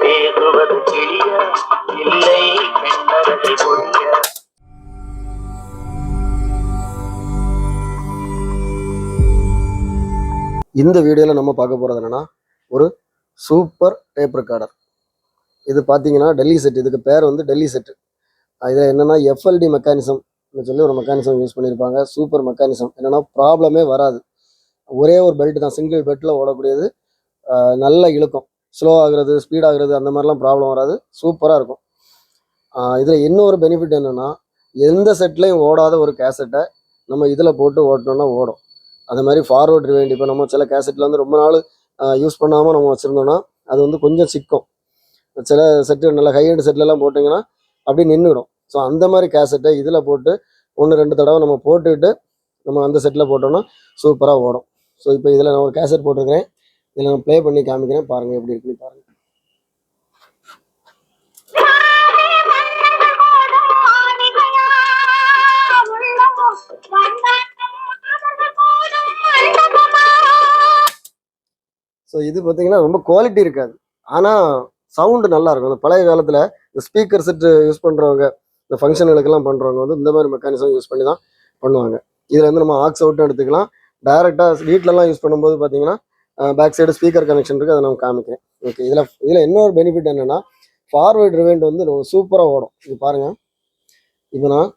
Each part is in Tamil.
பேசுவது கிளியா இல்லை பெண்ணரசை மொழியா. இந்த வீடியோவில் நம்ம பார்க்க போகிறது என்னென்னா ஒரு சூப்பர் டேப் ரெக்கார்டர். இது பார்த்தீங்கன்னா டெல்லி செட். இதுக்கு பேர் வந்து டெல்லி செட்டு. இதில் என்னென்னா எஃப்எல்டி மெக்கானிசம்னு சொல்லி ஒரு மெக்கானிசம் யூஸ் பண்ணியிருப்பாங்க. Super mechanism. என்னென்னா ப்ராப்ளமே வராது. ஒரே ஒரு பெல்ட் தான், சிங்கிள் பெல்ட்டில் ஓடக்கூடியது. நல்ல இழுக்கும். ஸ்லோ ஆகுறது, ஸ்பீட் ஆகுறது அந்த மாதிரிலாம் ப்ராப்ளம் வராது. சூப்பராக இருக்கும். இதில் இன்னொரு பெனிஃபிட் என்னென்னா, எந்த செட்லேயும் ஓடாத ஒரு கேசட்டை நம்ம இதில் போட்டு ஓட்டினோன்னா ஓடும். அது மாதிரி ஃபார்வர்ட் ரிவைண்ட். இப்போ நம்ம சில கேசட்டில் வந்து ரொம்ப நாள் யூஸ் பண்ணாமல் நம்ம வச்சுருந்தோன்னா அது வந்து கொஞ்சம் சிக்கும். சில செட்டு நல்ல ஹைஎண்ட் செட்லலாம் போட்டிங்கன்னா அப்படியே நின்றுடும். ஸோ அந்த மாதிரி கேசட்டை இதில் போட்டு 1-2 தடவை நம்ம போட்டுக்கிட்டு நம்ம அந்த செட்டில் போட்டோம்னா சூப்பராக ஓடும். ஸோ இப்போ இதில் நான் ஒரு கேசட் போட்டிருக்கிறேன். இதில் நான் ப்ளே பண்ணி காமிக்கிறேன், பாருங்கள் எப்படி இருக்குன்னு பாருங்கள். ஸோ இது பார்த்தீங்கன்னா ரொம்ப குவாலிட்டி இருக்காது, ஆனால் சவுண்டு நல்லாயிருக்கும். அந்த பழைய காலத்தில் இந்த ஸ்பீக்கர் செட்டு யூஸ் பண்ணுறவங்க, இந்த ஃபங்க்ஷனுக்கெல்லாம் பண்ணுறவங்க வந்து இந்த மாதிரி மெக்கானிசம் யூஸ் பண்ணி தான் பண்ணுவாங்க. இதில் வந்து நம்ம ஆக்ஸ் அவுட்டும் எடுத்துக்கலாம். டைரெக்டாக வீட்டிலலாம் யூஸ் பண்ணும்போது பார்த்தீங்கன்னா பேக் சைடு ஸ்பீக்கர் கனெக்ஷன் இருக்குது, அதை நான் காமிக்கிறேன். ஓகே, இதில் இன்னொரு பெனிஃபிட் என்னென்னா ஃபார்வர்ட் ரிவைண்ட் வந்து சூப்பராக ஓடும். இது பாருங்கள். இப்போ நான்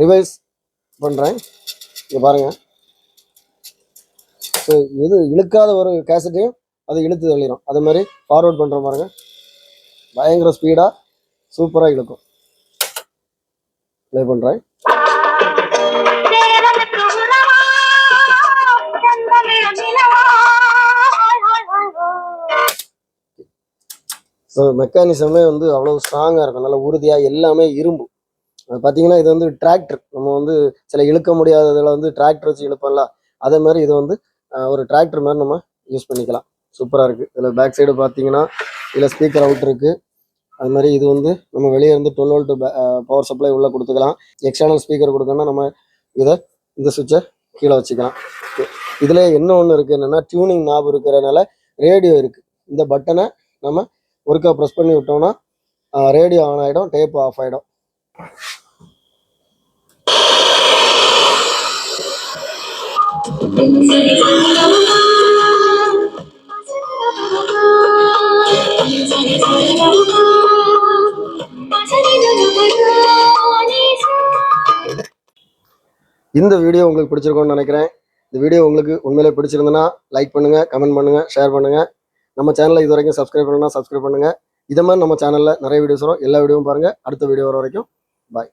ரிவைஸ் பண்ணுறேன், இங்கே பாருங்கள். ஸோ எது இழுக்காத ஒரு கேசட்டையும் அது இழுத்து தள்ளிடும். அது மாதிரி ஃபார்வர்ட் பண்ணுற பாருங்க, பயங்கர ஸ்பீடாக சூப்பராக இழுக்கும். ப்ளே பண்ணுறேன். ஸோ மெக்கானிசமே வந்து அவ்வளோ ஸ்ட்ராங்காக இருக்கும், நல்லா உறுதியாக, எல்லாமே இரும்பு. பார்த்தீங்கன்னா இது வந்து டிராக்டர். நம்ம வந்து சில இழுக்க முடியாததில் வந்து டிராக்டர் வச்சு இழுப்போம்ல, அதே மாதிரி இது வந்து ஒரு டிராக்டர் மாதிரி நம்ம யூஸ் பண்ணிக்கலாம். சூப்பராக இருக்குது. இதில் பேக் சைடு பார்த்தீங்கன்னா இதில் ஸ்பீக்கர் அவுட் இருக்குது. அது மாதிரி இது வந்து நம்ம வெளியே இருந்து 12 வோல்ட் பவர் சப்ளை உள்ளே கொடுத்துக்கலாம். எக்ஸ்டர்னல் ஸ்பீக்கர் கொடுக்கணும்னா நம்ம இந்த சுவிட்சை கீழே வச்சுக்கலாம். இதில் என்ன ஒன்று இருக்குது என்னென்னா, டியூனிங் நாப் இருக்கிறதுனால ரேடியோ இருக்குது. இந்த பட்டனை நம்ம ஒருக்கா ப்ரெஸ் பண்ணி விட்டோம்னா ரேடியோ ஆன் ஆகிடும், டேப் ஆஃப் ஆகிடும். இந்த வீடியோ உங்களுக்கு பிடிச்சிருக்கும்னு நினைக்கிறேன். இந்த வீடியோ உங்களுக்கு உண்மையிலே பிடிச்சிருந்ததுன்னா லைக் பண்ணுங்கள், கமெண்ட் பண்ணுங்கள், ஷேர் பண்ணுங்கள். நம்ம சேனலை இது வரைக்கும் சப்ஸ்கிரைப் பண்ணணும்னா சப்ஸ்கிரைப் பண்ணுங்கள். இதை மாதிரி நம்ம சேனலில் நிறைய வீடியோஸ் வரும். எல்லா வீடியோவும் பாருங்கள். அடுத்த வீடியோ வர வரைக்கும் பாய்.